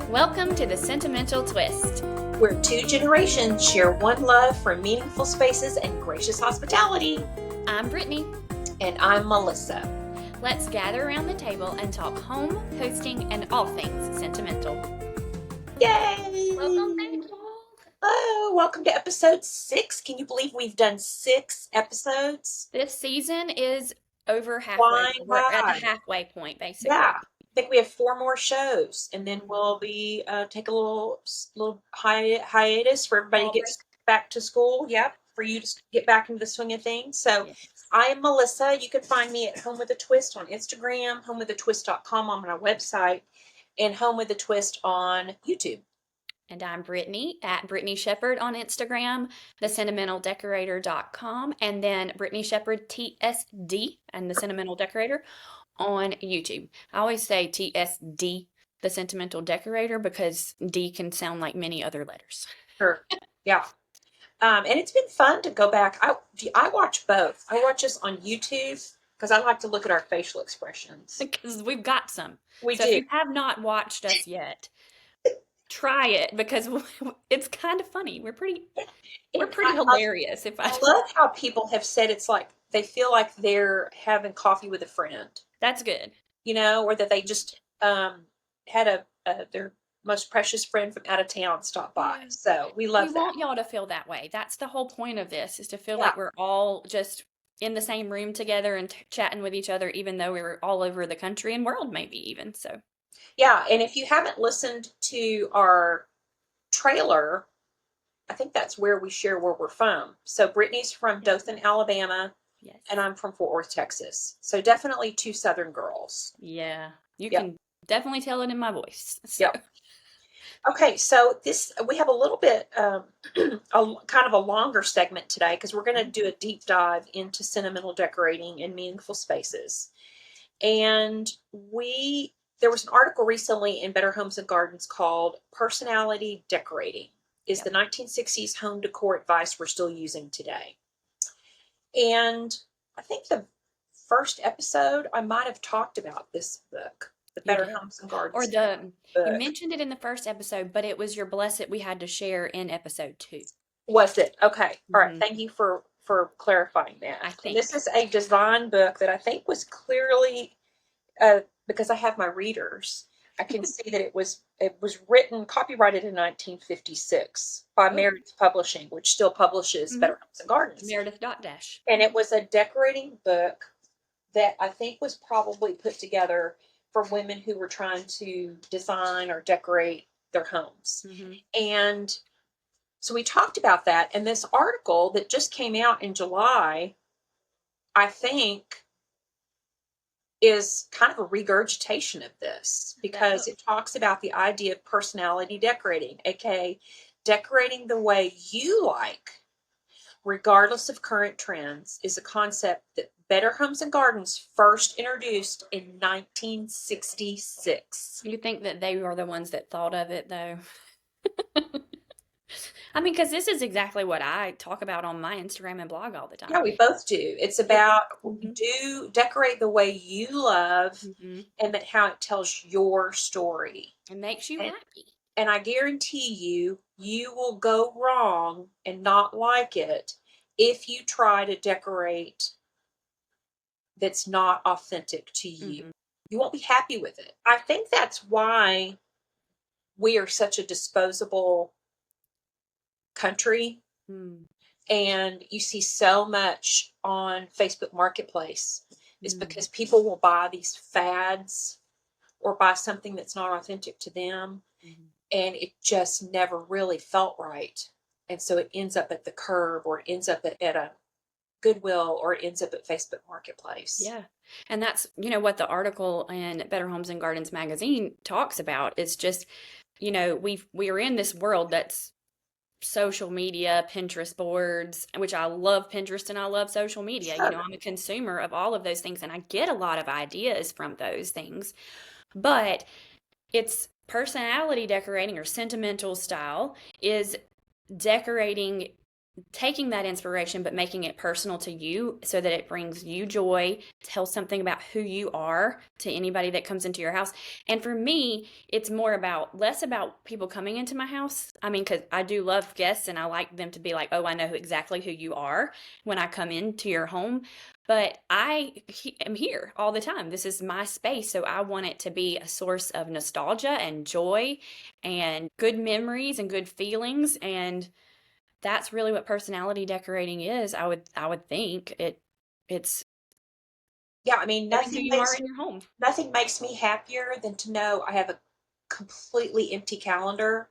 Welcome to the Sentimental Twist, where two generations share one love for meaningful spaces and gracious hospitality. I'm Brittany. And I'm Melissa. Let's gather around the table and talk home, hosting, and all things sentimental. Yay! Welcome back, y'all. Oh, welcome to episode 6. Can you believe we've done 6 episodes? This season is over halfway. We're at the halfway point, basically. Yeah. I think we have 4 more shows, and then we'll be take a little hiatus for everybody to get back to school. Yep, for you to get back into the swing of things. So yes. I am Melissa. You can find me at Home with a Twist on Instagram, homewithatwist.com on our website, and Home with a Twist on YouTube. And I'm Brittany at Brittany Shepard on Instagram, thesentimentaldecorator.com, and then Brittany Shepard TSD and the Sentimental Decorator on YouTube. I always say TSD, the Sentimental Decorator, because D can sound like many other letters. Sure. Yeah. And it's been fun to go back. I watch both. I watch us on YouTube because I like to look at our facial expressions. Because we've got some. So if you have not watched us yet, try it because it's kind of funny. We're pretty hilarious. I love how people have said it's like they feel like they're having coffee with a friend. That's good. Or that they just had their most precious friend from out of town stop by. Yeah. So we love that. We want y'all to feel that way. That's the whole point of this, is to feel like we're all just in the same room together and chatting with each other, even though we're all over the country and world, maybe even. So. Yeah, and if you haven't listened to our trailer, I think that's where we share where we're from. So Brittany's from Dothan, Alabama. Yes. And I'm from Fort Worth, Texas. So definitely 2 Southern girls. Yeah. You can definitely tell it in my voice. So. Yep. Okay, so we have a little bit, kind of a longer segment today because we're going to do a deep dive into sentimental decorating and meaningful spaces. And there was an article recently in Better Homes and Gardens called Personalizing Decorating is the 1960s home decor advice we're still using today. And I think the first episode, I might have talked about this book, the Better Homes and Gardens. You mentioned it in the first episode, but it was your blessed we had to share in episode 2. Was it? Okay. All right. Thank you for clarifying that. I think. This is a design book that I think was clearly, because I have my readers, I can see that it was written, copyrighted in 1956 by Meredith Publishing, which still publishes Better Homes and Gardens. Meredith Dash. And it was a decorating book that I think was probably put together for women who were trying to design or decorate their homes. Mm-hmm. And so we talked about that. And this article that just came out in July, I think, is kind of a regurgitation of this because it talks about the idea of personality decorating, aka decorating the way you like, regardless of current trends, is a concept that Better Homes and Gardens first introduced in 1966. You think that they were the ones that thought of it, though? I mean, because this is exactly what I talk about on my Instagram and blog all the time. Yeah, we both do. It's about decorate the way you love and that how it tells your story. It makes you happy. And I guarantee you will go wrong and not like it if you try to decorate that's not authentic to you. You won't be happy with it. I think that's why we are such a disposable country. And you see so much on Facebook Marketplace is because people will buy these fads or buy something that's not authentic to them. And it just never really felt right. And so it ends up at the curb or it ends up at a Goodwill or it ends up at Facebook Marketplace. Yeah. And that's, what the article in Better Homes and Gardens magazine talks about. It's just, we are in this world that's social media, Pinterest boards, which I love Pinterest and I love social media. Sure. I'm a consumer of all of those things and I get a lot of ideas from those things. But it's personality decorating or sentimental style is decorating taking that inspiration but making it personal to you so that it brings you joy, tell something about who you are to anybody that comes into your house. And for me, it's more about less about people coming into my house. I mean, because I do love guests and I like them to be like, oh, I know exactly who you are when I come into your home. But am here all the time. This is my space. So I want it to be a source of nostalgia and joy and good memories and good feelings. And that's really what personality decorating is. I would think it's Yeah, I mean, knowing who you are in your home. nothing makes me happier than to know I have a completely empty calendar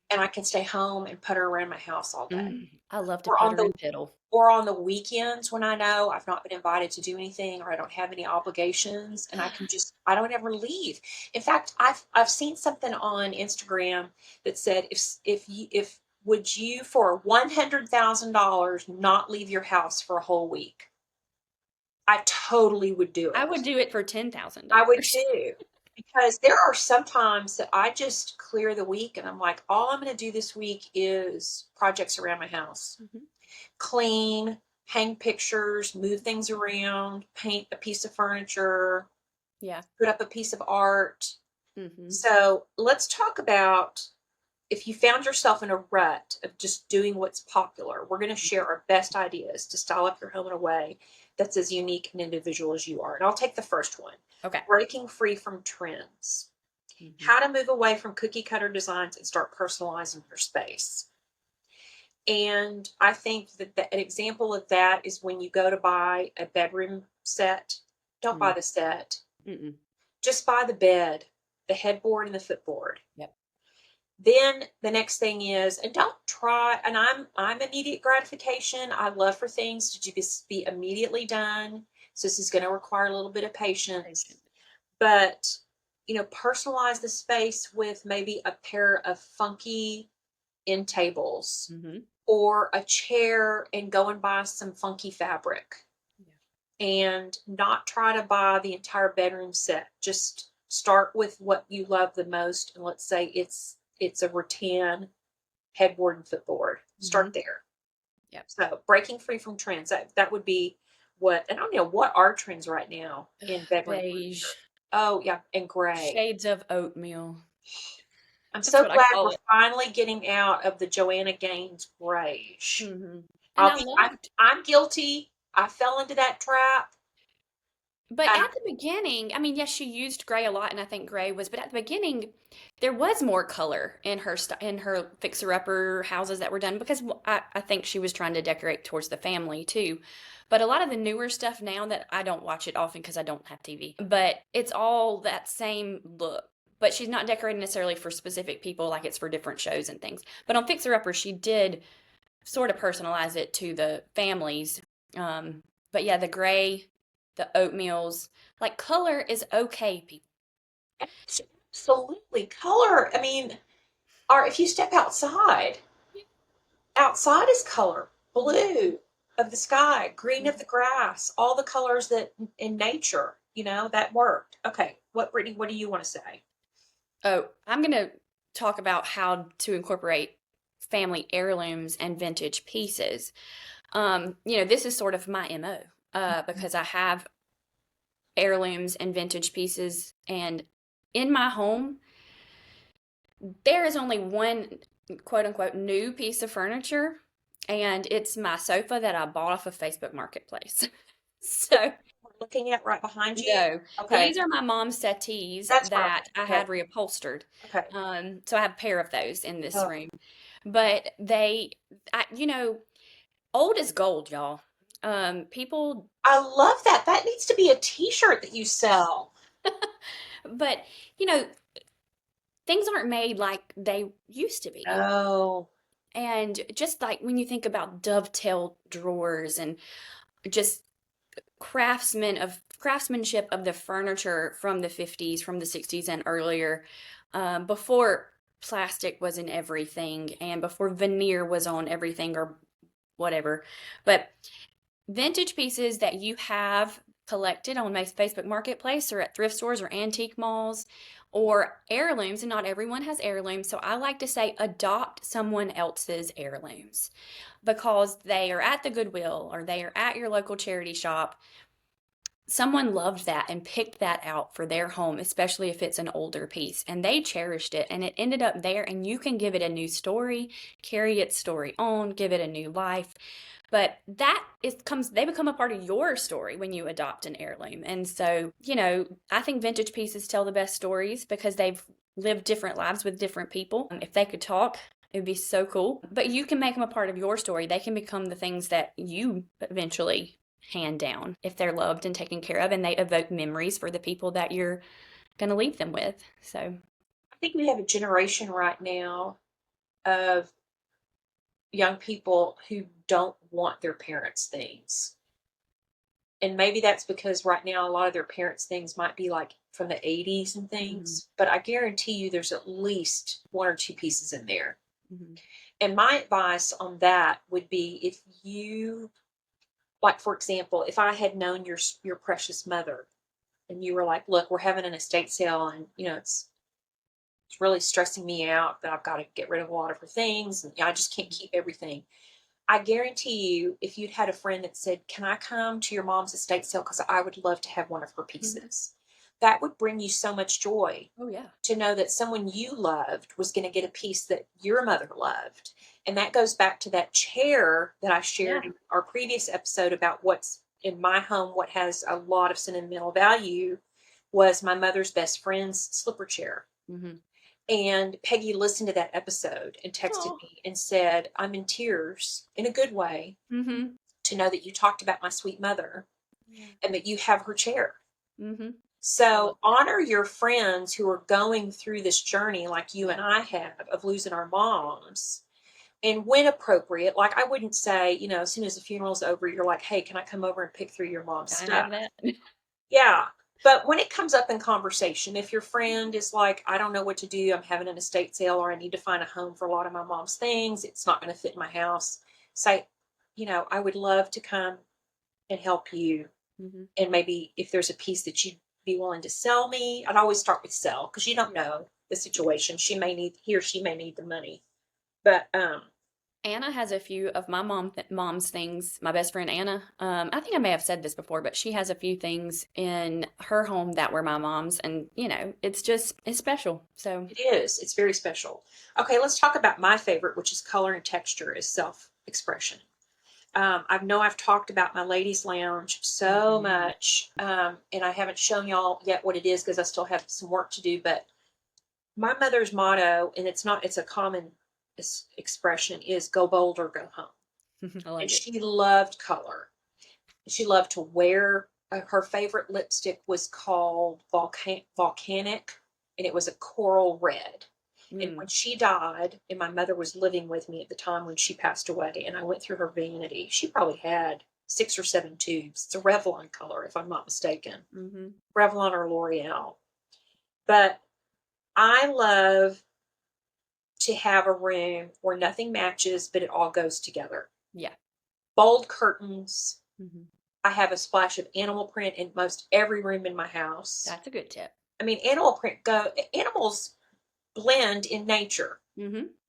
and I can stay home and putter around my house all day. I love to Or on putter the and piddle. or on the weekends when I know I've not been invited to do anything or I don't have any obligations and I don't ever leave. In fact, I've seen something on Instagram that said if would you for $100,000 not leave your house for a whole week? I totally would do I it. would do it for $10,000. I would too. Because there are some times that I just clear the week and I'm like, all I'm going to do this week is projects around my house. Mhm. Clean, hang pictures, move things around, paint a piece of furniture, Yeah. put up a piece of art. Mhm. So let's talk about if you found yourself in a rut of just doing what's popular. We're going to share our best ideas to style up your home in a way that's as unique and individual as you are. And I'll take the first one. Okay. Breaking free from trends. Mhm. How to move away from cookie cutter designs and start personalizing your space. And I think that an example of that is when you go to buy a bedroom set, don't buy Mm. the set. Mm-mm. Just buy the bed, the headboard, and the footboard. Yep. Then the next thing is, and don't try, and I'm immediate gratification. I love for things to just be immediately done. So this is going to require a little bit of patience. But personalize the space with maybe a pair of funky end tables Mhm. or a chair and go and buy some funky fabric Yeah. and not try to buy the entire bedroom set. Just start with what you love the most, and let's say it's a rattan headboard and footboard. Start Mhm. there. Yep. So breaking free from trends, that would be what, and I don't know what are trends right now in bedroom Beige. furniture. Oh yeah, and gray. Shades of oatmeal. I'm That's so what I glad call we're it. finally getting out of the Joanna Gaines grayish. Mhm. And I loved I'm guilty. I fell into that trap. But And at the beginning, I mean, yes, she used gray a lot, and I think gray was. But at the beginning, there was more color in in her fixer-upper houses that were done because I think she was trying to decorate towards the family too. But a lot of the newer stuff now that I don't watch it often because I don't have TV, but it's all that same look. But she's not decorating necessarily for specific people, like it's for different shows and things. But on Fixer Upper, she did sort of personalize it to the families. But yeah, the gray, the oatmeals, like color is okay, people. absolutely color. I mean, or if you step outside is color. Blue of the sky, green of the grass, all the colors that in nature, that worked. Okay. Brittany, what do you want to say? Oh, I'm going to talk about how to incorporate family heirlooms and vintage pieces. This is sort of my MO because I have heirlooms and vintage pieces, and in my home, there is only one quote unquote new piece of furniture, and it's my sofa that I bought off of Facebook Marketplace. So, We're looking at right behind you. no, Okay. these are my mom's settees That's that perfect. I Okay. had reupholstered. Okay. So I have a pair of those in this Oh, room. But old is gold, y'all. People, I love that. That needs to be a t-shirt that you sell. but you know, things aren't made like they used to be. Oh, And just like when you think about dovetail drawers and just craftsmanship of the furniture from the 50s, from the 60s and earlier, before plastic was in everything and before veneer was on everything or whatever. But vintage pieces that you have collected on my Facebook Marketplace or at thrift stores or antique malls or heirlooms, and not everyone has heirlooms. So I like to say adopt someone else's heirlooms because they are at the Goodwill or they are at your local charity shop. Someone loved that and picked that out for their home, especially if it's an older piece, and they cherished it and it ended up there, and you can give it a new story, carry its story on, give it a new life. But they become a part of your story when you adopt an heirloom. And so, I think vintage pieces tell the best stories because they've lived different lives with different people. If they could talk, it would be so cool. But you can make them a part of your story. They can become the things that you eventually hand down if they're loved and taken care of, and they evoke memories for the people that you're going to leave them with. So I think we have a generation right now of young people who don't want their parents' things. And maybe that's because right now a lot of their parents' things might be like from the 80s and things, but I guarantee you there's at least one or two pieces in there. And my advice on that would be, if you, like, for example, if I had known your precious mother and you were like, look, we're having an estate sale and, it's really stressing me out that I've got to get rid of a lot of her things and I just can't keep everything. I guarantee you, if you'd had a friend that said, can I come to your mom's estate sale because I would love to have one of her pieces, that would bring you so much joy. Oh, yeah. To know that someone you loved was going to get a piece that your mother loved. And that goes back to that chair that I shared in our previous episode about what's in my home, what has a lot of sentimental value, was my mother's best friend's slipper chair. And Peggy listened to that episode and texted me and said, I'm in tears in a good way to know that you talked about my sweet mother and that you have her chair. So honor your friends who are going through this journey like you and I have of losing our moms. And when appropriate, like I wouldn't say, as soon as the funeral's over, you're like, hey, can I come over and pick through your mom's stuff? I have that. Yeah. But when it comes up in conversation, if your friend is like, I don't know what to do, I'm having an estate sale, or I need to find a home for a lot of my mom's things, it's not going to fit in my house, say, I would love to come and help you. And maybe if there's a piece that you'd be willing to sell me, I'd always start with sell, because you don't know the situation. He or she may need the money. But Anna has a few of my mom's things. My best friend Anna. I think I may have said this before, but she has a few things in her home that were my mom's, and it's special. So it is. It's very special. Okay, let's talk about my favorite, which is color and texture as self-expression. I know I've talked about my ladies' lounge so much, and I haven't shown y'all yet what it is because I still have some work to do. But my mother's motto, and it's a common expression, is go bold or go home. I like and it. She loved color. She loved to wear, her favorite lipstick was called Volcanic, and it was a coral red. And when she died, and my mother was living with me at the time when she passed away, and I went through her vanity, she probably had 6 or 7 tubes. It's a Revlon color, if I'm not mistaken. Revlon or L'Oreal. But I love to have a room where nothing matches, but it all goes together. Yeah. Bold curtains. I have a splash of animal print in most every room in my house. That's a good tip. I mean, animals blend in nature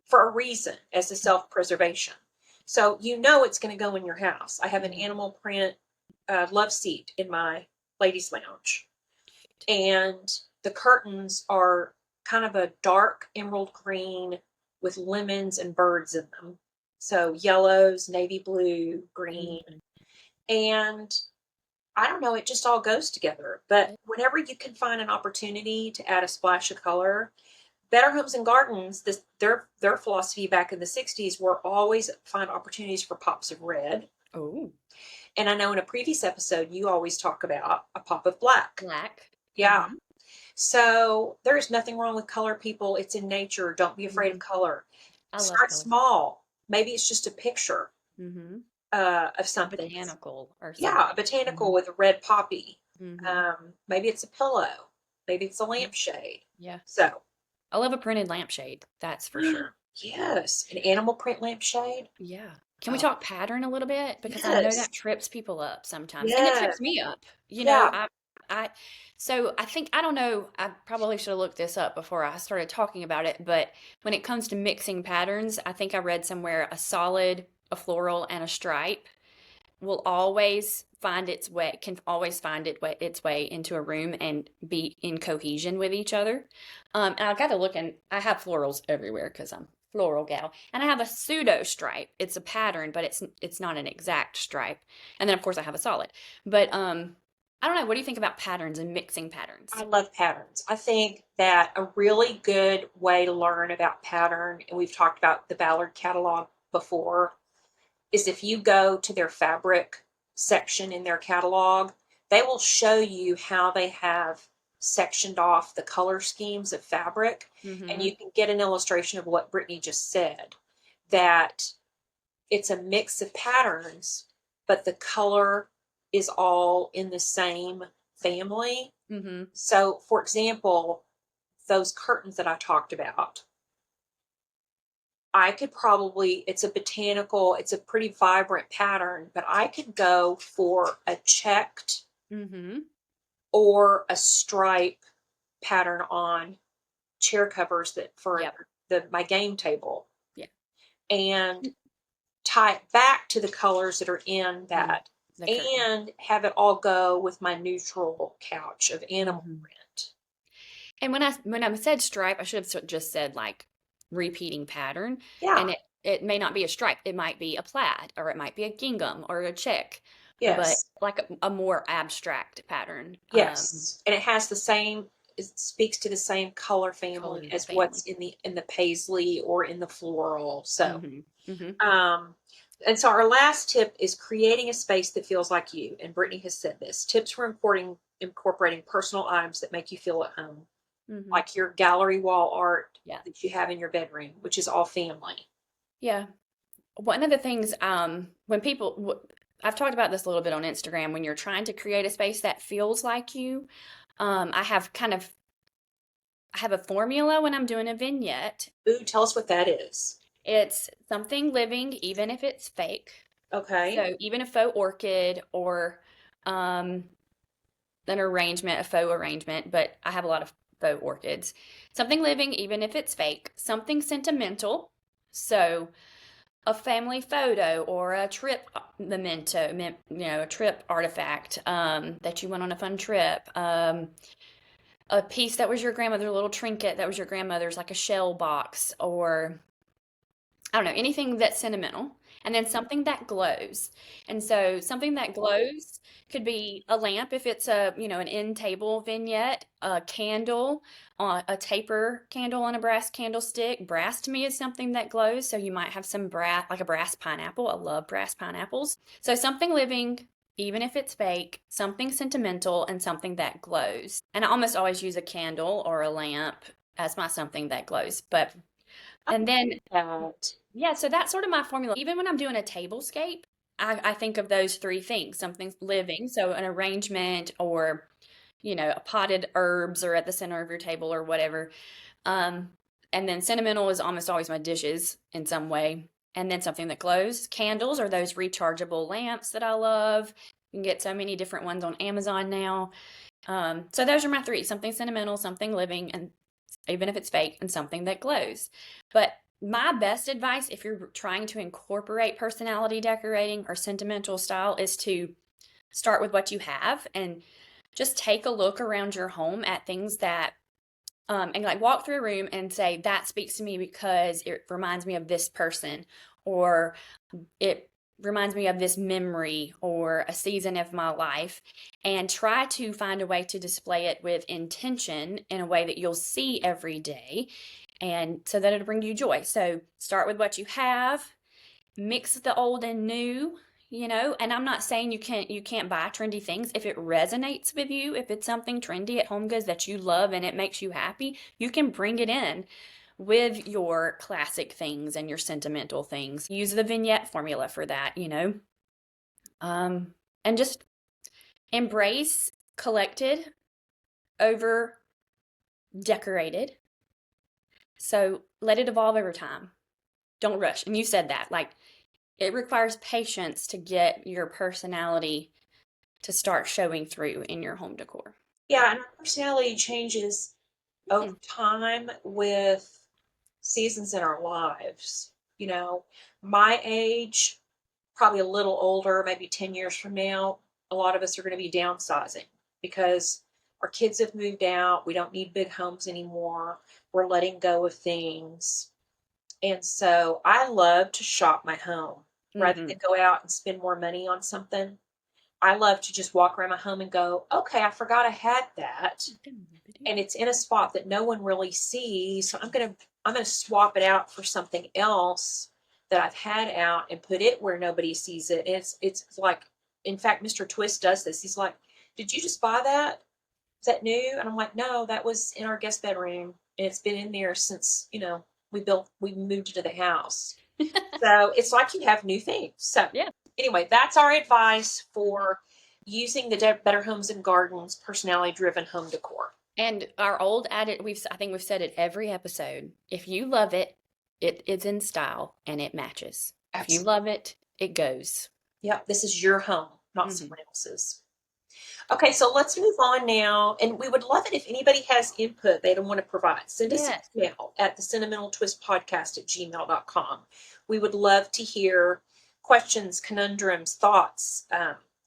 for a reason, as a self-preservation. So it's going to go in your house. I have an animal print love seat in my ladies' lounge. And the curtains are kind of a dark emerald green with lemons and birds in them. So yellows, navy blue, green. And I don't know, it just all goes together. But whenever you can find an opportunity to add a splash of color, Better Homes and Gardens, their philosophy back in the 60s were always find opportunities for pops of red. Oh. And I know in a previous episode, you always talk about a pop of black. Black. Yeah. So there's nothing wrong with color, people. It's in nature. Don't be afraid of color. Start small. Maybe it's just a picture of something. Botanical or something. Yeah, a botanical with a red poppy. Maybe it's a pillow. Maybe it's a lampshade. Yeah. So I love a printed lampshade. That's for sure. Yes. An animal print lampshade. Yeah. Can we talk pattern a little bit? Because I know Yes. that trips people up sometimes, and it Yes. trips me up. Yeah. I so I think I don't know. I probably should have looked this up before I started talking about it. But when it comes to mixing patterns, I think I read somewhere a solid, a floral, and a stripe will always find its way, can always find its way into a room and be in cohesion with each other. And I got to look, and I have florals everywhere because I'm floral gal, and I have a pseudo stripe. It's a pattern, but it's not an exact stripe. And then of course I have a solid. But I don't know. What do you think about patterns and mixing I patterns? love patterns. I think that a really good way to learn about pattern, and we've talked about the Ballard catalog before, is if you go to their fabric section in their catalog, they will show you how they have sectioned off the color schemes of fabric, and Mm-hmm. you can get an illustration of what Brittany just said, that it's a mix of patterns, but the color is all in the same family. Mm-hmm. So, for example, those curtains that I talked about, I could probably, it's a botanical, it's a pretty vibrant pattern, but I could go for a checked Mm-hmm. or a stripe pattern on chair covers that for Yep. my game table, Yeah. and tie it back to the colors that are in In that, the curtain. and have it all go with my neutral couch of animal Mm-hmm. print. And when I said stripe, I should have just said like repeating pattern. Yeah. And it may not be a stripe. It might be a plaid, or it might be a gingham or a check, but Yes. like a more abstract pattern, Yes. And it has the same, it speaks to the same color family color as what's family. in the paisley or in the floral. So, Hmm. Hmm. um, and so our last tip is creating a space that feels like you. And Brittany has said this: tips for incorporating personal items that make you feel at home, Hmm. like your gallery wall art Yeah. that you have in your bedroom, which is all family. Yeah. One of the things, when I've talked about this a little bit on Instagram, when you're trying to create a space that feels like you, I have I have a formula when I'm doing a vignette. Ooh, tell us what that is. It's something living, even if it's fake. Okay. So even a faux orchid or um, an arrangement, a faux arrangement, but I have a lot of faux orchids. Something living, even if it's fake. Something sentimental. So a family photo or a trip memento, a trip artifact that you went on a fun trip. A piece that was your grandmother, a little trinket that was your grandmother's, like a shell box, or I don't know, anything that's sentimental. And then something that glows. And so something that glows could be a lamp if it's an end table vignette, a candle, a taper candle on a brass candlestick. Brass to me is something that glows. So you might have some brass, like a brass pineapple. I love brass pineapples. So something living, even if it's fake, something sentimental, and something that glows. And I almost always use a candle or a lamp as my something that glows. And then That. yeah, so that's sort of my formula. Even when I'm doing a tablescape, I think of those three things, something living, so an arrangement or, a potted herbs or at the center of your table or whatever. Um, and then sentimental is almost always my dishes in some way. And then something that glows. Candles are those rechargeable lamps that I love. You can get so many different ones on Amazon now. So those are my three, something sentimental, something living, and even if it's fake, and something that glows. But my best advice, if you're trying to incorporate personality decorating or sentimental style, is to start with what you have and just take a look around your home at things that, and like walk through a room and say, that speaks to me because it reminds me of this person, or it reminds me of this memory or a season of my life, and try to find a way to display it with intention in a way that you'll see every day, and so that it'll bring you joy. So start with what you have, mix the old and new, and I'm not saying you can't buy trendy things. If it resonates with you, if it's something trendy at Home Goods that you love and it makes you happy, you can bring it in with your classic things and your sentimental things. Use the vignette formula for that, and just embrace collected over decorated. So let it evolve over time. Don't rush. And you said that, like, it requires patience to get your personality to start showing through in your home decor. Yeah, and our personality changes over Mhm. time with seasons in our lives. You know, my age, probably a little older, maybe 10 years from now, a lot of us are going to be downsizing because our kids have moved out. We don't need big homes anymore. We're letting go of things. And so I love to shop my home rather Mhm. than go out and spend more money on something. I love to just walk around my home and go, okay, I forgot I had that. And it's in a spot that no one really sees. So I'm gonna swap it out for something else that I've had out and put it where nobody sees it. And it's like, in fact, Mr. Twist does this. He's like, did you just buy that? Is that new? And I'm like, no, that was in our guest bedroom. And it's been in there since, we moved into the house. So it's like you have new things. So Yeah. anyway, that's our advice Mhm. for using the Better Homes and Gardens personality driven home decor. And our old adage, I think we've said it every episode. If you love it, it is in style and it matches. If you Absolutely. love it, it goes. Yep. This is your home, not Mhm. someone else's. Okay, so let's move on now. And we would love it if anybody has input they don't want to provide. Send us an Yes. email at the sentimental twist podcast at gmail.com. We would love to hear questions, conundrums, thoughts,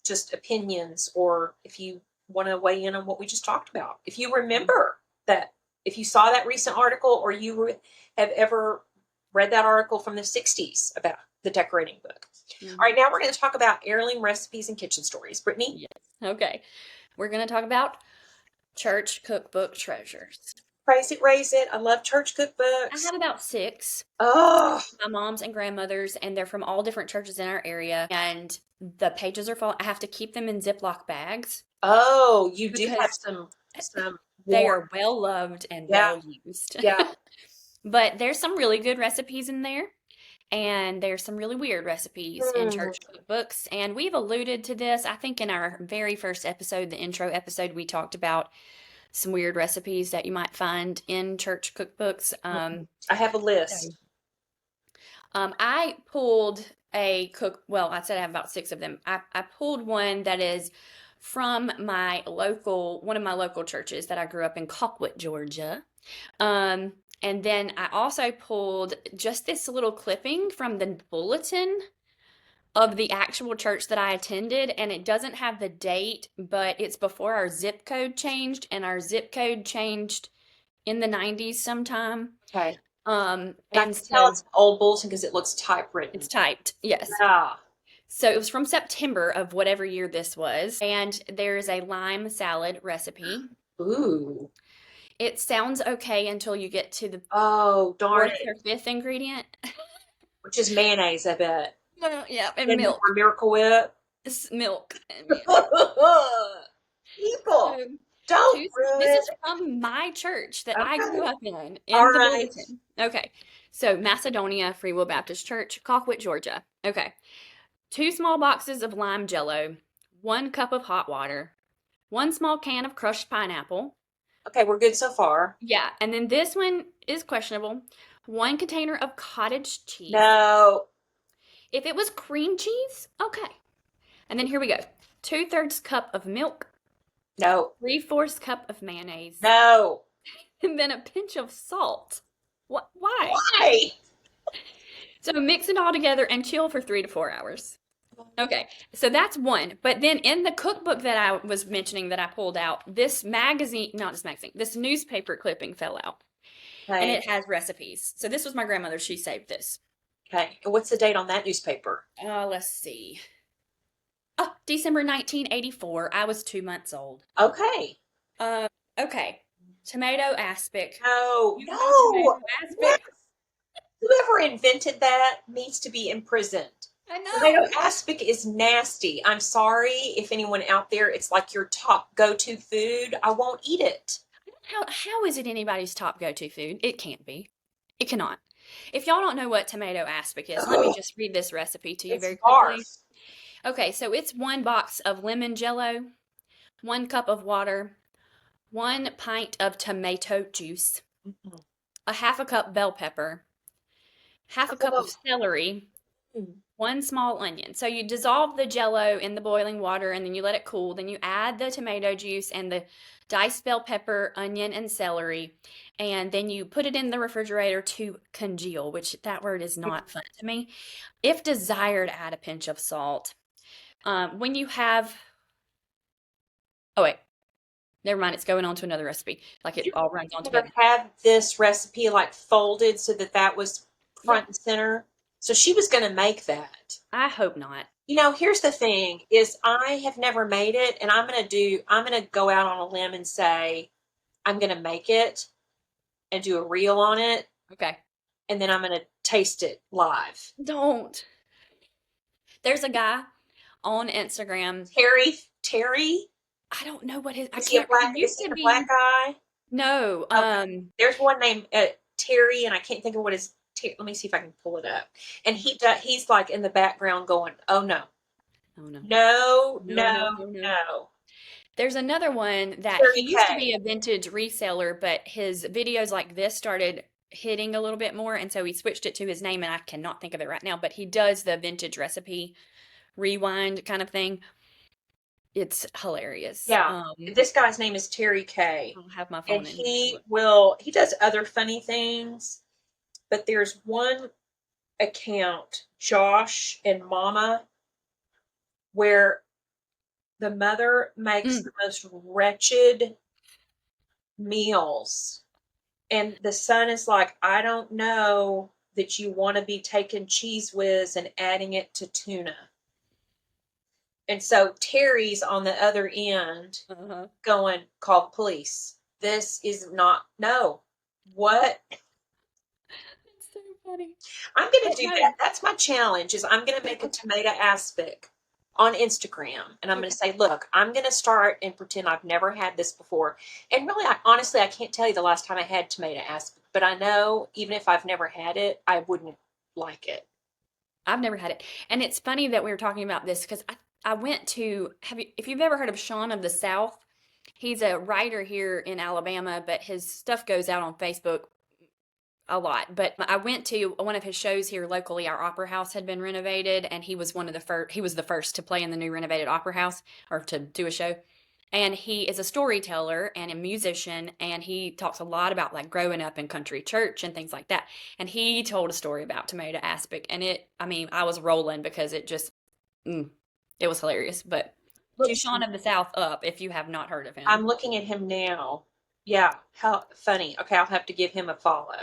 just opinions, or if you want to weigh in on what we just talked about. If you remember that, if you saw that recent article or have ever read that article from the 60s about the decorating book. All right, Mhm. now we're going to talk about heirloom recipes and kitchen stories. Brittany? Yes. Okay. We're going to talk about church cookbook treasures. Praise it, raise it. I love church I cookbooks. have about 6. Oh, My mom's and grandmother's, and they're from all different churches in our area. And the pages are full. I have to keep them in Ziploc bags oh, you do have because some they warm. are well loved and Yeah, well used. yeah. But there's some really good recipes in there, and there's some really weird recipes in Hmm. church cookbooks. And we've alluded to this, I think, in our very first episode, the intro episode, we talked about some weird recipes that you might find in church cookbooks. I have a list. So, I pulled well, I said I have about 6 of them. I pulled one that is from one of my local churches that I grew up in Colquitt, Georgia. Um, and then I also pulled just this little clipping from the bulletin of the actual church that I attended, and it doesn't have the date, but it's before our zip code changed, and our zip code changed in the 90s sometime. Okay. And I And can tell so it's an old bulletin because it looks it's typewritten. typed, yes. Yeah. So it was from September of whatever year this was, and there's a lime salad recipe. Ooh. It sounds okay until you get to the Oh, darn 4th it. or 5th ingredient. Which is mayonnaise, I bet. Yeah, and And milk. more Miracle Whip. It's milk and People, so don't this ruin. is from my church that I grew Okay. up All in the right. bulletin. Okay. So Macedonia Free Will Baptist Church, Colquitt, Georgia. Okay. 2 small boxes of lime jello, 1 cup of hot water, 1 small can of crushed pineapple. Okay, we're good so far. Yeah, and then this one is questionable. 1 container of cottage cheese. No, If it was cream cheese, okay. And then here we go. 2/3 cup of milk, no, 3/4 cup of mayonnaise, no. and then a pinch of salt. What? Why? Why? So mix it all together and chill for 3 to 4 hours. Okay, so that's one. But then in the cookbook that I was mentioning that I pulled out, this newspaper clipping fell out, and Okay, it has recipes. So this was my grandmother. She saved this. okay. And what's the date on that newspaper? Let's see. Oh, December 1984. I was 2 months old. Okay. Uh, okay. Tomato aspic. No, You know no. tomato What? aspic? Whoever invented that needs to be imprisoned. I Tomato know. aspic is nasty. I'm sorry if anyone out there, it's like your top go-to food. I won't eat it. How is it anybody's top go-to food? It can't be. It cannot. If y'all don't know what tomato aspic is, let me Ugh, just read this recipe to you it's very quickly. barf. Okay, so it's 1 box of lemon jello, 1 cup of water, 1 pint of tomato juice, Mhm. a half a cup bell pepper, half a cup of Oh, celery, 1 small onion. So you dissolve the Jello in the boiling water and then you let it cool. Then you add the tomato juice and the diced bell pepper, onion, and celery. And then you put it in the refrigerator to congeal, which that word is not fun to me. If desired, add a pinch of salt. When you have, oh wait, never mind. It's going on to another recipe. Like it You all runs on ever together. had this recipe like folded so that that was Yeah, front and center? So she was going to make that. I hope not. You know, here's the thing is I have never made it and I'm going to go out on a limb and say I'm going to make it and do a reel on it Okay. and then I'm going to taste it live. Don't. There's a guy on Instagram. Terry, I don't know what his, I is he a can't, he black, is used he to a black be, guy? no, Okay. There's one named Terry and I can't think of what his, let me see if I can pull it up. And he's like in the background going, oh no, oh no. no, No, no, no, no, no. no. There's another one that he Terry used to be K. a vintage reseller, but his videos like this started hitting a little bit more, and so he switched it to his name, and I cannot think of it right now, but he does the vintage recipe rewind kind of thing. It's hilarious. Yeah. This guy's name is Terry K. I'll have my And phone in here to look. he does other funny things, but there's one account, Josh and Mama, where the mother makes the most wretched meals. And the son is like, I don't know that you want to be taking Cheese Whiz and adding it to tuna. And so Terry's on the other end Uh-huh. going, call the police. This is not, no. What? It's so funny. I'm going But to do no, that. That's my challenge is I'm going to make a tomato aspic on Instagram. And I'm going to okay. say, look, I'm going to start and pretend I've never had this before. And really, honestly, I can't tell you the last time I had tomato aspic, but I know even if I've never had it, I wouldn't like it. I've never had it. And it's funny that we were talking about this because I went to, if you've ever heard of Sean of the South, he's a writer here in Alabama, but his stuff goes out on Facebook a lot. But I went to one of his shows here locally. Our opera house had been renovated, and he was one of the first. He was the first to play in the new renovated opera house or to do a show. And he is a storyteller and a musician, and he talks a lot about like growing up in country church and things like that. And he told a story about tomato aspic, and I mean, I was rolling because mm, it was hilarious. But look Do Sean of the South up if you have not heard of him. I'm looking at him now. Yeah, how funny. Okay, I'll have to give him a follow.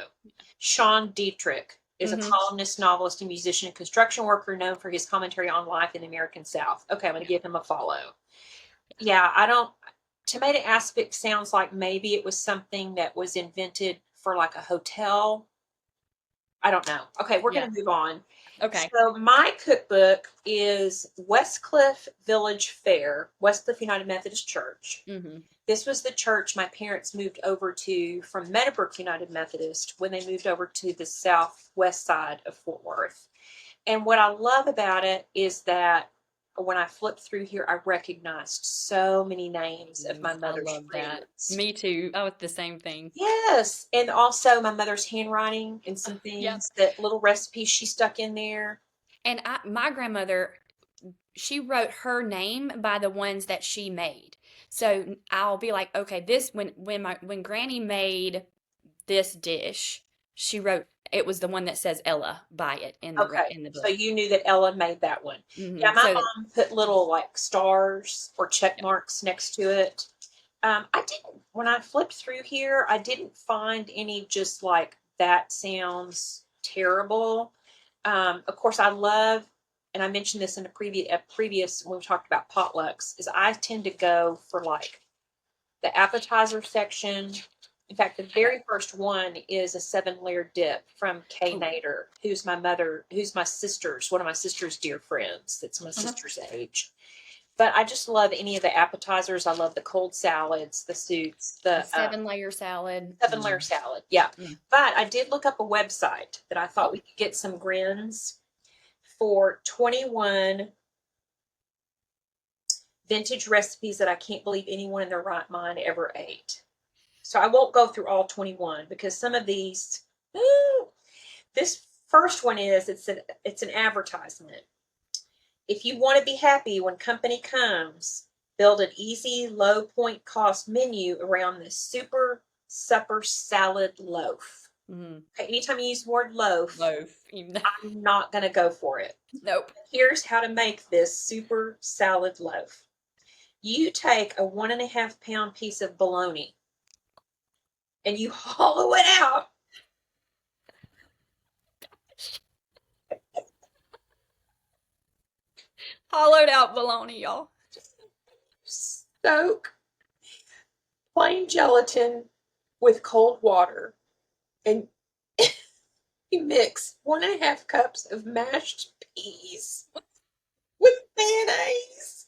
Sean Dietrich is a Hmm. columnist, novelist, and musician and construction worker known for his commentary on life in the American South. Okay, I'm going to give him a follow. Yeah, I don't. Tomato aspic sounds like maybe it was something that was invented for like a hotel. I don't know. Okay, we're Yeah. going to move on. Okay. So my cookbook is Westcliff Village Fair, Westcliff United Methodist Church. Hmm. This was the church my parents moved over to from Meadowbrook United Methodist when they moved over to the southwest side of Fort Worth. And what I love about it is that when I flipped through here, I recognized so many names of my I mother's love that. friends. Me too. I was the same thing. Yes. And also my mother's handwriting and some Yep. things, that little recipes she stuck in there. And my grandmother, she wrote her name by the ones that she made. So I'll be like, okay, this when Granny made this dish, she wrote it was the one that says Ella by it in Okay. in the So book. you knew that Ella made that one. Yeah, my So that, mom put little like stars or check marks next to it. I didn't, when I flipped through here, I didn't find any just like that sounds terrible. Of course, I love, and I mentioned this in a previous when we talked about potlucks, is I tend to go for like the appetizer section. In fact, the very first one is a 7-layer dip from Kay oh, Nader, who's my sister's, one of my sister's dear friends. That's my uh-huh. sister's age. But I just love any of the appetizers. I love the cold salads, the soups, The the 7-layer salad. 7-layer salad. Yeah. Mm. But I did look up a website that I thought Oh, we could get some grins for 21 vintage recipes that I can't believe anyone in their right mind ever ate. So I won't go through all 21 because some of these, this First one is it's an advertisement. If you want to be happy when company comes, build an easy, low point cost menu around this super supper salad loaf. Mm. Okay, anytime you use the word loaf, I'm not going to go for it. Nope. Here's how to make this super salad loaf. You take a 1.5 pound piece of bologna and you hollow it out. Hollowed out bologna, y'all. Soak plain gelatin with cold water and you mix 1.5 cups of mashed peas with mayonnaise,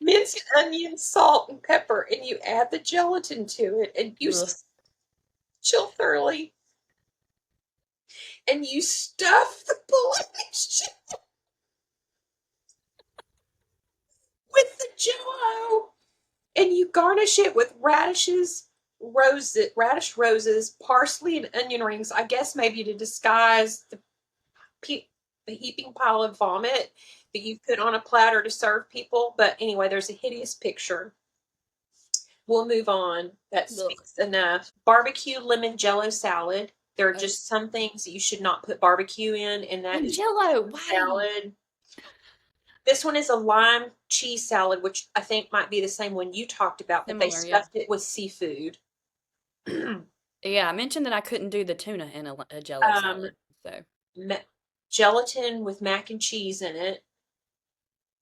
minced onion, salt, and pepper, and you add the gelatin to it and you chill thoroughly. And you stuff the bologna with the jello, and you garnish it with radish roses, parsley, and onion rings. I guess maybe to disguise the heaping pile of vomit that you put on a platter to serve people. But anyway, there's a hideous picture. We'll move on. That speaks enough. Barbecue lemon jello salad. There are just some things that you should not put barbecue in, and that is jello salad. This one is a lime cheese salad, which I think might be the same one you talked about, but they stuffed it with seafood. Yeah, I mentioned that I couldn't do the tuna in a jello salad. So gelatin with mac and cheese in it.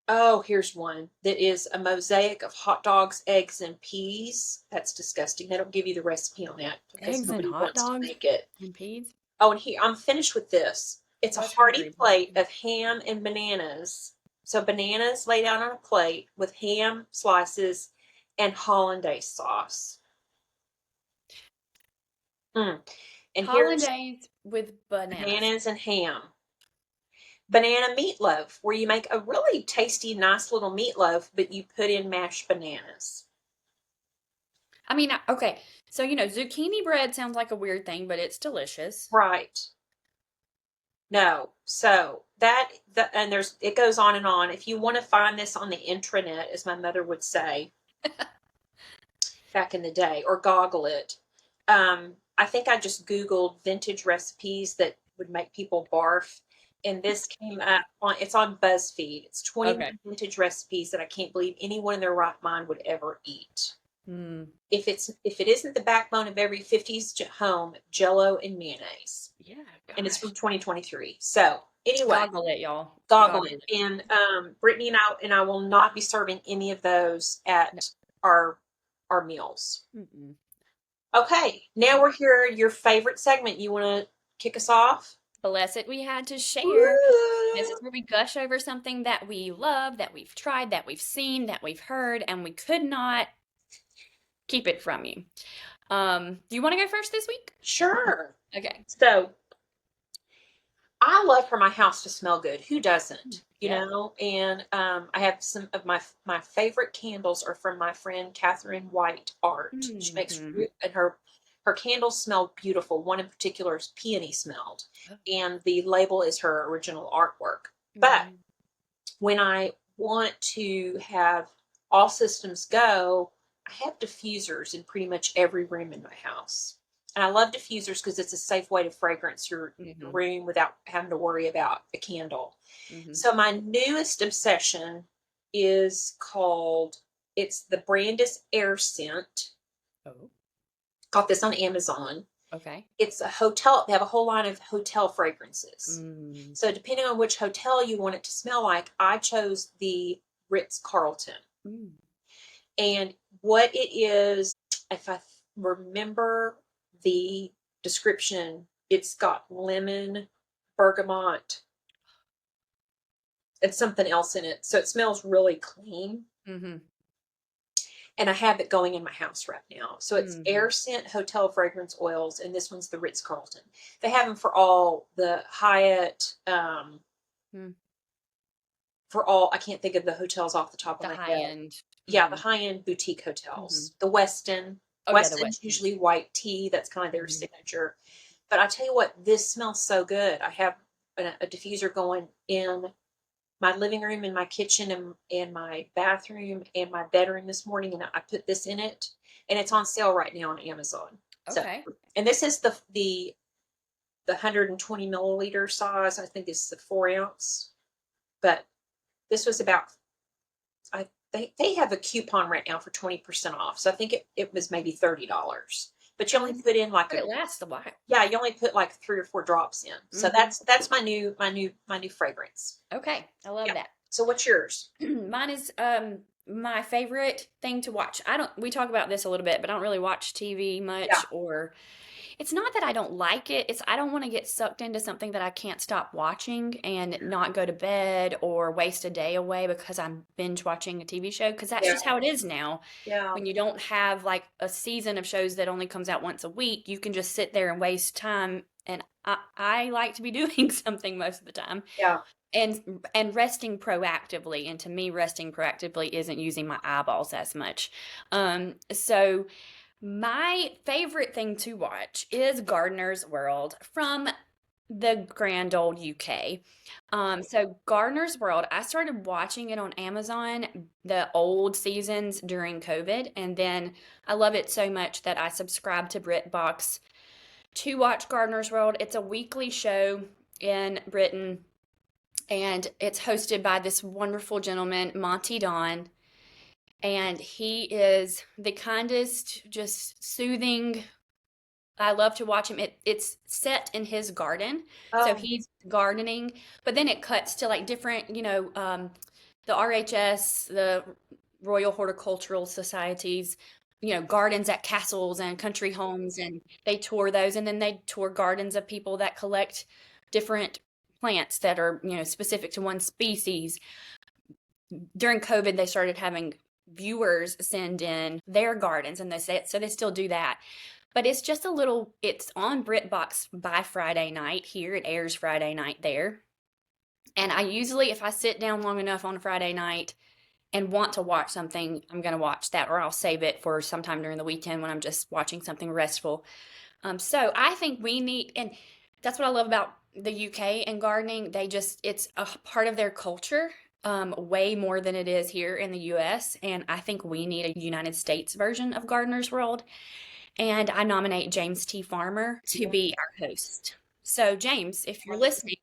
Oh, here's one that is a mosaic of hot dogs, eggs, and peas. That's disgusting. They don't give you the recipe on that because eggs and nobody hot wants to dogs make it. and peas. Oh, and here I'm finished with this. It's a hearty plate of ham and bananas. So bananas laid out on a plate with ham slices and hollandaise sauce. And hollandaise with bananas and ham. Banana meatloaf, where you make a really tasty, nice little meatloaf, but you put in mashed bananas. I mean, okay, so zucchini bread sounds like a weird thing, but it's delicious. Right. No, so and it goes on and on. If you want to find this on the intranet, as my mother would say back in the day, or goggle it. I think I just Googled vintage recipes that would make people barf. And this came up it's on BuzzFeed. It's 20 vintage recipes that I can't believe anyone in their right mind would ever eat. If it isn't the backbone of every 50s home, Jello and mayonnaise. Yeah, gosh. And it's from 2023. So anyway, goggle it, y'all. Goggle it. And Brittany and I will not be serving any of those at our meals. Mm-mm. Okay, now we're here. Your favorite segment. You want to kick us off? Blessed we had to share. Ooh. This is where we gush over something that we love, that we've tried, that we've seen, that we've heard, and we could not keep it from you. Do you want to go first this week? Sure. Okay. So, I love for my house to smell good. Who doesn't? You know? And I have some of my favorite candles are from my friend Catherine White Art. Mm-hmm. She makes and her candles smell beautiful. One in particular is peony smelled, and the label is her original artwork. Mm-hmm. But when I want to have all systems go, I have diffusers in pretty much every room in my house. And I love diffusers because it's a safe way to fragrance your room without having to worry about a candle. Mm-hmm. So my newest obsession is the brand is AirScent. Oh. Got this on Amazon. Okay. It's a hotel. They have a whole line of hotel fragrances. Mm. So depending on which hotel you want it to smell like, I chose the Ritz-Carlton. Mm. And what it is, if I remember the description, it's got lemon, bergamot, and something else in it. So it smells really clean. Mm-hmm. And I have it going in my house right now. So it's AirScent Hotel Fragrance Oils, and this one's the Ritz-Carlton. They have them for all the Hyatt, for all, I can't think of the hotels off the top of my head. High-end. Yeah, the high-end boutique hotels. The Westin. Westin's usually white tea. That's kind of their signature. But I tell you what, this smells so good. I have a diffuser going in my living room, in my kitchen, and my bathroom, and my bedroom this morning, and I put this in it, and it's on sale right now on Amazon. So, Okay. and this is the 120 milliliter size. I think it's the 4 ounce, but this was about, they have a coupon right now for 20% off. So I think it was maybe $30, but you only put in like But it lasts a while. yeah, you only put like 3 or 4 drops in. So that's my new fragrance. Okay. I love Yeah. that. So what's yours? Mine is my favorite thing to watch. We talk about this a little bit, but I don't really watch TV Yeah. much, or it's not that I don't like it. It's I don't want to get sucked into something that I can't stop watching and not go to bed or waste a day away because I'm binge watching a TV show, because that's Yeah. just how it is now. Yeah. When you don't have like a season of shows that only comes out once a week, you can just sit there and waste time, and I like to be doing something most of the time. Yeah. And resting proactively, and to me resting proactively isn't using my eyeballs as much. So my favorite thing to watch is Gardener's World from the grand old UK. So Gardener's World, I started watching it on Amazon, the old seasons during COVID, and then I love it so much that I subscribed to BritBox to watch Gardener's World. It's a weekly show in Britain, and it's hosted by this wonderful gentleman, Monty Don. And he is the kindest, just soothing. I love to watch him. It's set in his garden, so Oh, he's gardening, but then it cuts to like different, the RHS, the Royal Horticultural Societies, gardens at castles and country homes, and they tour those, and then they tour gardens of people that collect different plants that are, specific to one species. During COVID, they started having viewers send in their gardens, and they still do that. But it's just it's on BritBox by Friday night here. It airs Friday night there. And I usually, if I sit down long enough on a Friday night and want to watch something, I'm going to watch that, or I'll save it for sometime during the weekend when I'm just watching something restful. So I think we need, and that's what I love about the UK and gardening. It's a part of their culture, way more than it is here in the US. And I think we need a United States version of Gardener's World. And I nominate James T. Farmer to be our host. So, James, if you're listening,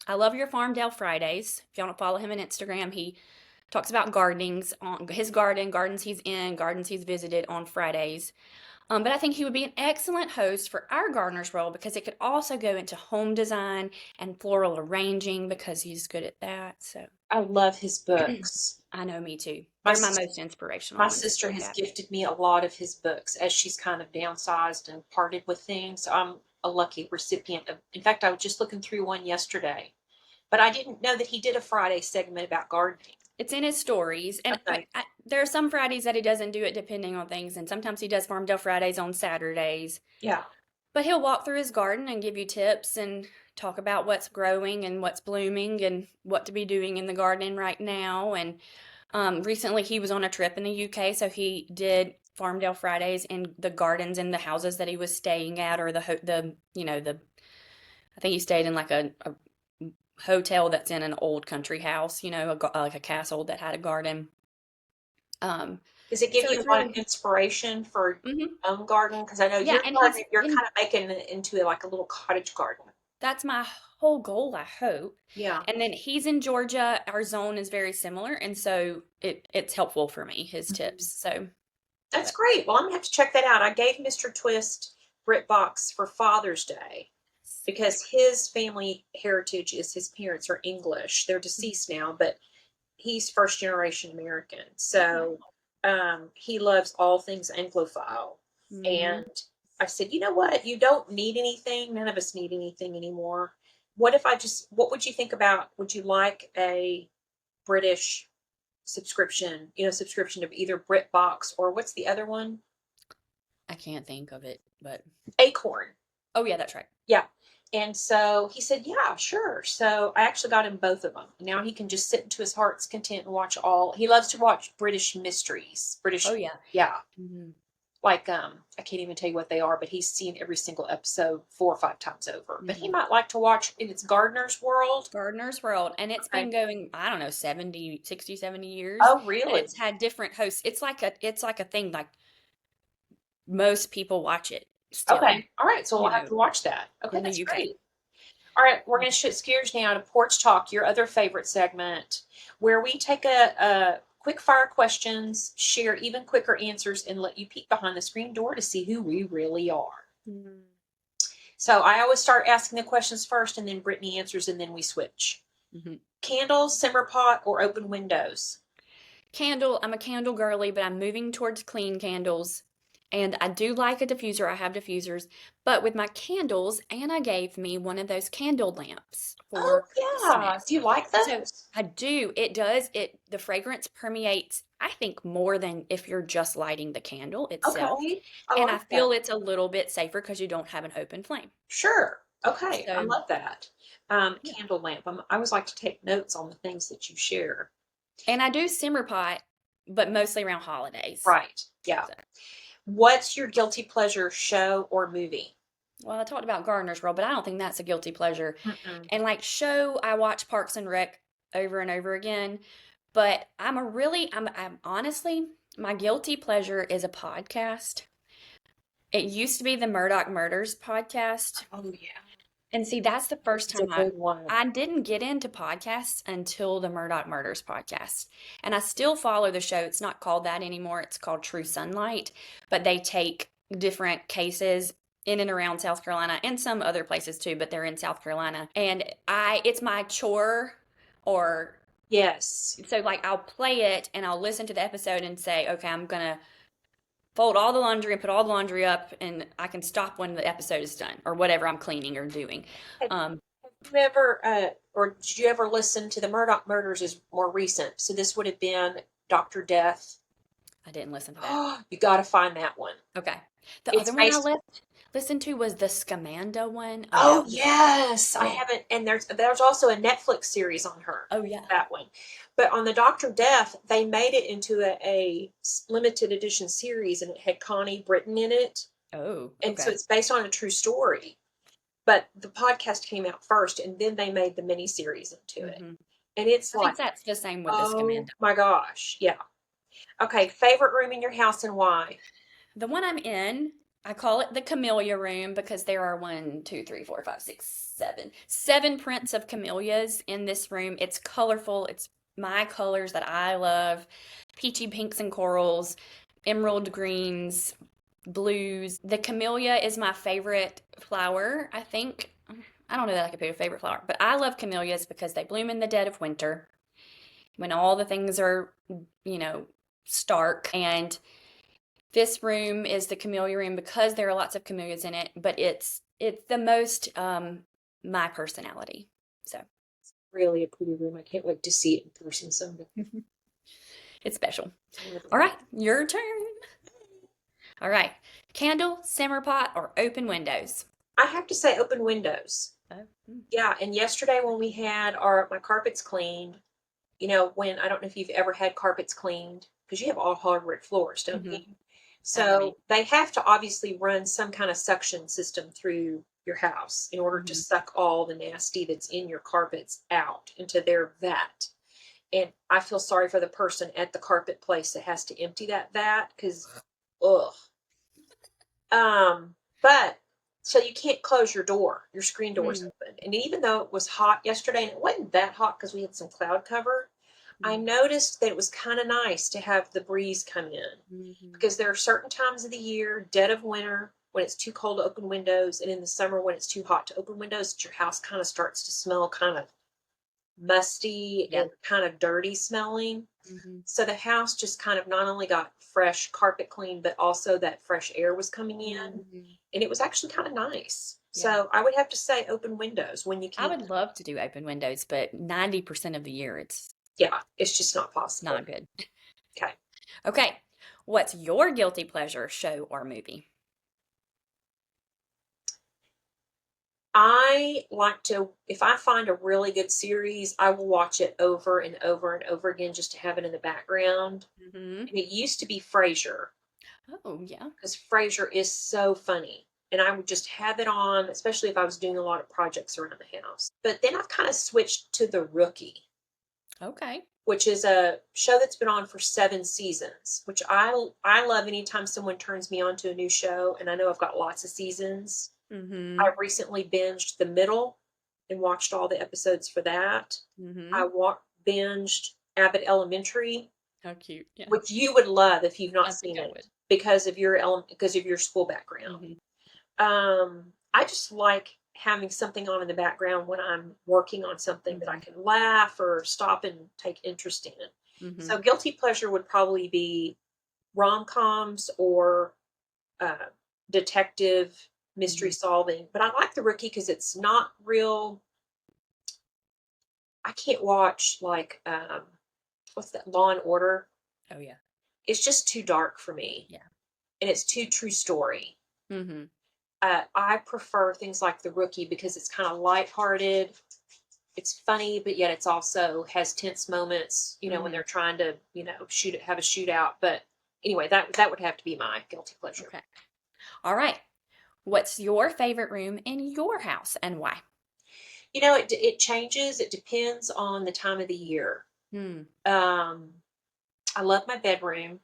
I love your Farm Dale Fridays. If you want to follow him on Instagram, he talks about gardenings on his gardens he's in, gardens he's visited on Fridays. But I think he would be an excellent host for our Gardener's World, because it could also go into home design and floral arranging, because he's good at that. So I love his books. I know, me too. My They're my sis- most inspirational my ones to sister look has at. gifted me a lot of his books as she's kind of downsized and parted with things. So I'm a lucky recipient of. In fact, I was just looking through one yesterday, but I didn't know that he did a Friday segment about gardening. It's in his stories, and Okay. there are some Fridays that he doesn't do it depending on things, and sometimes he does Farmdale Fridays on Saturdays. Yeah. But he'll walk through his garden and give you tips and talk about what's growing and what's blooming and what to be doing in the garden right now. And recently he was on a trip in the UK, so he did Farmdale Fridays in the gardens in the houses that he was staying at, or I think he stayed in like a hotel that's in an old country house, like a castle that had a garden. Does it give So you it's a lot of really, inspiration for mhm. your own garden? Because I know Yeah, your and garden, you're kind of making it into like a little cottage garden. that's my whole goal, I hope. Yeah. And then he's in Georgia. Our zone is very similar, and so it's helpful for me, his tips. So, That's but great. Well, I'm gonna have to check that out. I gave Mr. Twist BritBox for Father's Day because his family heritage is his parents are English. They're deceased now, but he's first generation American. So he loves all things Anglophile. mhm. And I said, you know what? You don't need anything. None of us need anything anymore. What if what would you think about? Would you like a British subscription of either BritBox or what's the other one? I can't think of it, but Acorn. oh yeah, that's right. Yeah. And so he said, yeah, sure. So I actually got him both of them. Now he can just sit to his heart's content and watch he loves to watch British mysteries. Oh yeah. Yeah. Mhm. like I can't even tell you what they are, but he's seen every single episode 4 or 5 times over. But he Mhm. might like to watch, and it's Gardener's World. Gardener's World, and it's Okay. been going, I don't know, 70, 60, 70 years, Oh, but really? it's had different hosts. It's like a thing, like most people watch it still, Okay. All right. So you we'll have know, to watch that. Okay, in the that's UK. great. All right, we're going to shift gears now to Porch Talk, your other favorite segment, where we take a quick fire questions, share even quicker answers, and let you peek behind the screen door to see who we really are. Mm. So I always start asking the questions first, and then Brittany answers, and then we switch. Mhm. Candles, simmer pot, or open windows? Candle, I'm a candle girly, but I'm moving towards clean candles. And I do like a diffuser. I have diffusers. But with my candles, Anna gave me one of those candle lamps Oh, for yeah. Christmas. Do you like So those? I do. It does. The fragrance permeates, I think, more than if you're just lighting the candle itself. Okay. I And I like that. feel it's a little bit safer because you don't have an open flame. Sure. Okay. I So love that. yeah. Candle lamp. I always like to take notes on the things that you share. And I do simmer pot, but mostly around holidays. Right. Yeah. So. What's your guilty pleasure show or movie? Well, I talked about Gardener's World, but I don't think that's a guilty pleasure. Mm-mm. And like show, I watch Parks and Rec over and over again. But I'm honestly, my guilty pleasure is a podcast. It used to be the Murdoch Murders podcast. Oh, yeah. And see, that's the first It's a time I good one. I didn't get into podcasts until the Murdoch Murders podcast. And I still follow the show. It's not called that anymore. It's called True Sunlight, but they take different cases in and around South Carolina and some other places too, but they're in South Carolina. And I it's my chore or Yes. so like I'll play it and I'll listen to the episode and say, "Okay, I'm going to fold all the laundry and put all the laundry up and I can stop when the episode is done or whatever I'm cleaning or doing." Have Um you ever, or did you ever listen to the Murdoch Murders is more recent? So this would have been Dr. Death. I didn't listen to that. Oh, you got to find that one. Okay. The It's other one I based. listened to was the Scamanda one Oh, about yes. I oh, haven't, and there's also a Netflix series on her. oh yeah. That one. But on the Dr. Death, they made it into a limited edition series, and it had Connie Britton in it. Oh, And so okay. it's based on a true story. But the podcast came out first, and then they made the miniseries into it. Hmm. And it's I think like, that's the same with the oh Scamanda. my gosh, yeah. Okay, favorite room in your house and why? The one I'm in, I call it the camellia room because there are 7 prints of camellias in this room. It's colorful. It's my colors that I love. Peachy pinks and corals, emerald greens, blues. The camellia is my favorite flower, I think. I don't know that I could pick a favorite flower, but I love camellias because they bloom in the dead of winter when all the things are, you know, stark. And this room is the camellia room because there are lots of camellias in it, but it's the most my personality. So Really a pretty room. I can't wait to see it in person someday. it's special. All right, your turn. All right. Candle, simmer pot, or open windows? I have to say open windows. Oh, Yeah, and yesterday when we had my carpets cleaned, when I don't know if you've ever had carpets cleaned because you have all hardwood floors, don't you? mm-hmm. So they have to obviously run some kind of suction system through your house in order to Mm-hmm. suck all the nasty that's in your carpets out into their vat. And I feel sorry for the person at the carpet place that has to empty that vat because, ugh. But so you can't close your screen door's Mm-hmm. open. And even though it was hot yesterday, and it wasn't that hot because we had some cloud cover, I noticed that it was kind of nice to have the breeze come in Mm-hmm. because there are certain times of the year, dead of winter, when it's too cold to open windows, and in the summer when it's too hot to open windows, your house kind of starts to smell kind of musty Yeah. and kind of dirty smelling. Mm-hmm. So the house just kind of not only got fresh carpet clean, but also that fresh air was coming in. Mm-hmm. And it was actually kind of nice. Yeah. So I would have to say open windows when you I can. would love to do open windows, but 90% of the year it's Yeah, it's just not possible. not good. Okay. Okay. What's your guilty pleasure show or movie? I like to, if I find a really good series, I will watch it over and over and over again just to have it in the background. Mm-hmm. And it used to be Frasier. Oh, yeah. because Frasier is so funny. And I would just have it on, especially if I was doing a lot of projects around the house. But then I've kind of switched to The Rookie, Okay. which is a show that's been on for 7 seasons, which I love anytime someone turns me on to a new show, and I know I've got lots of seasons. Mm-hmm. I recently binged The Middle and watched all the episodes for that. Mm-hmm. I binged Abbott Elementary, How cute. Yeah. which you would love if you've not I think seen I would. it because of your school background. Mm-hmm. I just like having something on in the background when I'm working on something that I Mm-hmm. can laugh or stop and take interest in. Mm-hmm. So guilty pleasure would probably be rom-coms or uh, detective mystery Mm-hmm. solving. But I like The Rookie because it's not real. I can't watch like what's that, Law and Order. Oh, yeah. It's just too dark for me, Yeah. and it's too true story. Mm-hmm. I prefer things like The Rookie because it's kind of lighthearted. It's funny, but yet it's also has tense moments. When Mm-hmm. they're trying to, have a shootout. But anyway, that would have to be my guilty pleasure. Okay. All right. What's your favorite room in your house and why? It changes. It depends on the time of the year. Hmm. Um, I love my bedroom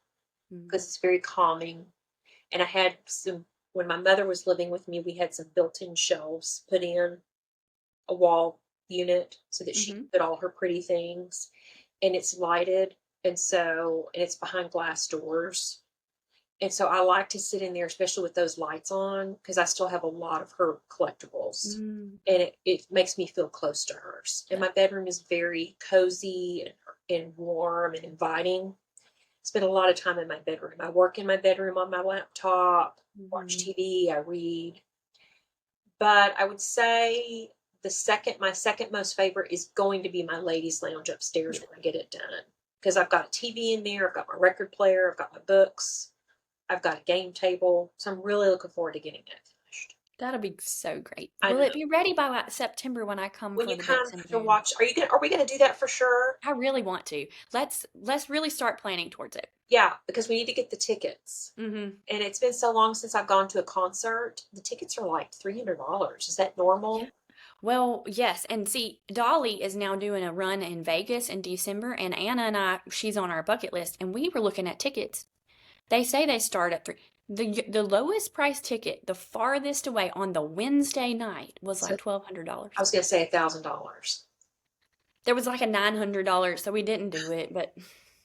Mm-hmm. because it's very calming. And I had when my mother was living with me, we had some built-in shelves put in a wall unit so that she Mm-hmm. could put all her pretty things. And it's lighted, and it's behind glass doors. And so I like to sit in there, especially with those lights on, because I still have a lot of her collectibles. Mm-hmm. And it makes me feel close to hers. And Yeah. my bedroom is very cozy and warm and inviting. Spend a lot of time in my bedroom. I work in my bedroom on my laptop, watch Mm-hmm. TV, I read. But I would say my second most favorite is going to be my ladies' lounge upstairs Yeah. when I get it done. Because I've got a TV in there, I've got my record player, I've got my books, I've got a game table. So I'm really looking forward to getting that finished. That'll be so great. I Will know. it be ready by like September when I come When for you the come books in to June? watch, are we gonna do that for sure? I really want to. Let's really start planning towards it. Yeah, because we need to get the tickets. Mm-hmm. And it's been so long since I've gone to a concert. The tickets are like $300. Is that Yeah. normal? Well, yes, and see, Dolly is now doing a run in Vegas in December, and Anna and I, she's on our bucket list, and we were looking at tickets. They say they start at three. The lowest price ticket, the farthest away on the Wednesday night was So like I $1,200. was gonna say $1,000. There was like a $900, so we didn't do it, but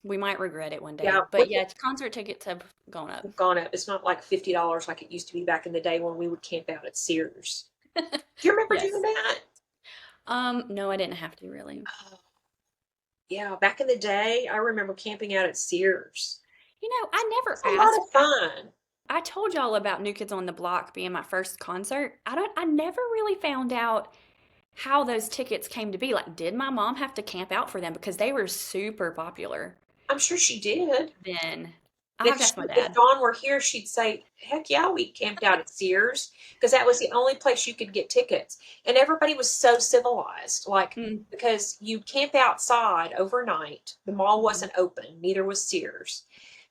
we might regret it one Yeah, day. But yeah, concert tickets have gone up. gone up. It's not like $50 like it used to be back in the day when we would camp out at Sears. Do you remember doing Yes. that? No, I didn't have to really. Oh, yeah, back in the day, I remember camping out at Sears. I never It's a lot asked. of fun. I told y'all about New Kids on the Block being my first concert. I never really found out how those tickets came to be. Like, did my mom have to camp out for them because they were super popular I'm sure she did. then? I'll And have to ask my if dad. Dawn were here, she'd say, "Heck yeah, we camped out at Sears because that was the only place you could get tickets." And everybody was so civilized, like Mm, because you'd camp outside overnight. The mall mhm. wasn't open, neither was Sears.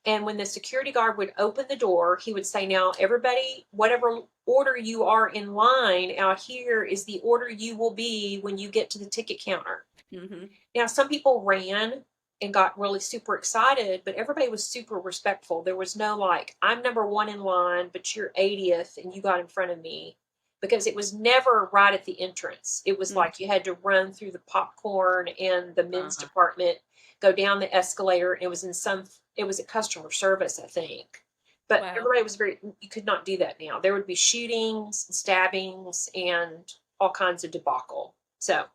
And when the security guard would open the door, he would say, "Now, everybody, whatever order you are in line out here is the order you will be when you get to the ticket counter." Mhm. Now, some people ran and got really super excited, but everybody was super respectful. There was no like, I'm number one in line, but you're 80th and you got in front of me. Because it was never right at the entrance. It was Mhm. like you had to run through the popcorn and the men's Uh-huh. department, go down the escalator. It was a customer service, I think. But Wow. everybody was you could not do that now. There would be shootings, stabbings, and all kinds of debacle. So,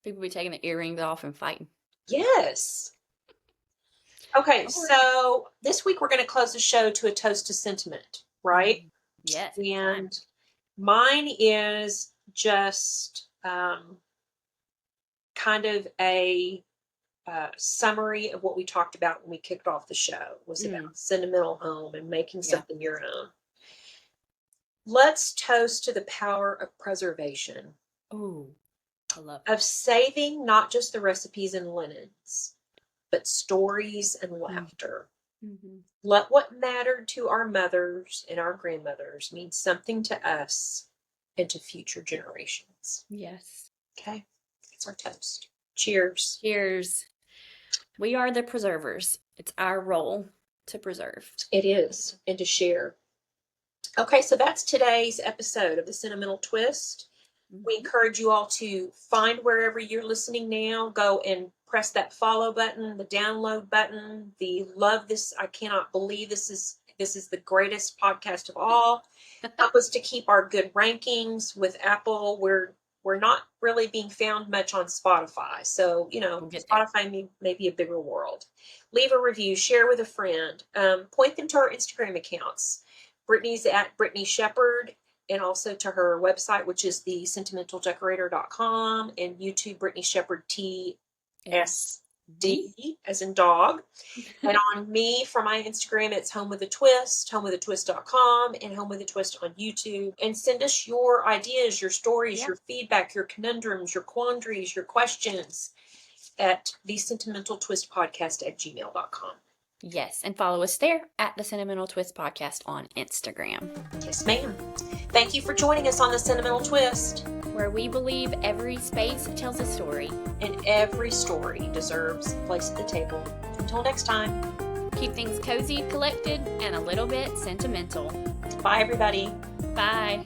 People be taking the earrings off and fighting. yes. Okay, All right. so this week we're going to close the show to a toast to sentiment, right? Mhm. Yes, it's time. And mine is just kind of a summary of what we talked about when we kicked off the show. It was about Mm, sentimental home and making yeah. something your own. Let's toast to the power of preservation, Oh, I love of that. saving not just the recipes and linens, but stories and Mm, laughter. Mm-hmm. Let what mattered to our mothers and our grandmothers mean something to us and to future generations. Yes. Okay, that's our toast. Cheers. Cheers. We are the preservers. It's our role to preserve. It is, and to share. Okay, so that's today's episode of the Sentimental Twist. We encourage you all to find wherever you're listening now. Go and press that follow button, the download button, the love this. I cannot believe this is the greatest podcast of all. Help us to keep our good rankings with Apple. We're not really being found much on Spotify. So, We'll get there. Spotify may be a bigger world. Leave a review, share with a friend, point them to our Instagram accounts. Brittany's at Brittany Shepard, and also to her website, which is the sentimentaldecorator.com, and YouTube, Brittany Shepard TSD, as in dog. And on me, for my Instagram, it's Home with a Twist, homewithatwist.com, and Home with a Twist on YouTube. And send us your ideas, your stories, your feedback, your conundrums, your quandaries, your questions at thesentimentaltwistpodcast@gmail.com. Yes, and follow us there at the Sentimental Twist Podcast on Instagram. Yes, ma'am. Thank you for joining us on the Sentimental Twist, where we believe every space tells a story, and every story deserves a place at the table. Until next time, keep things cozy, collected, and a little bit sentimental. Bye, everybody. Bye.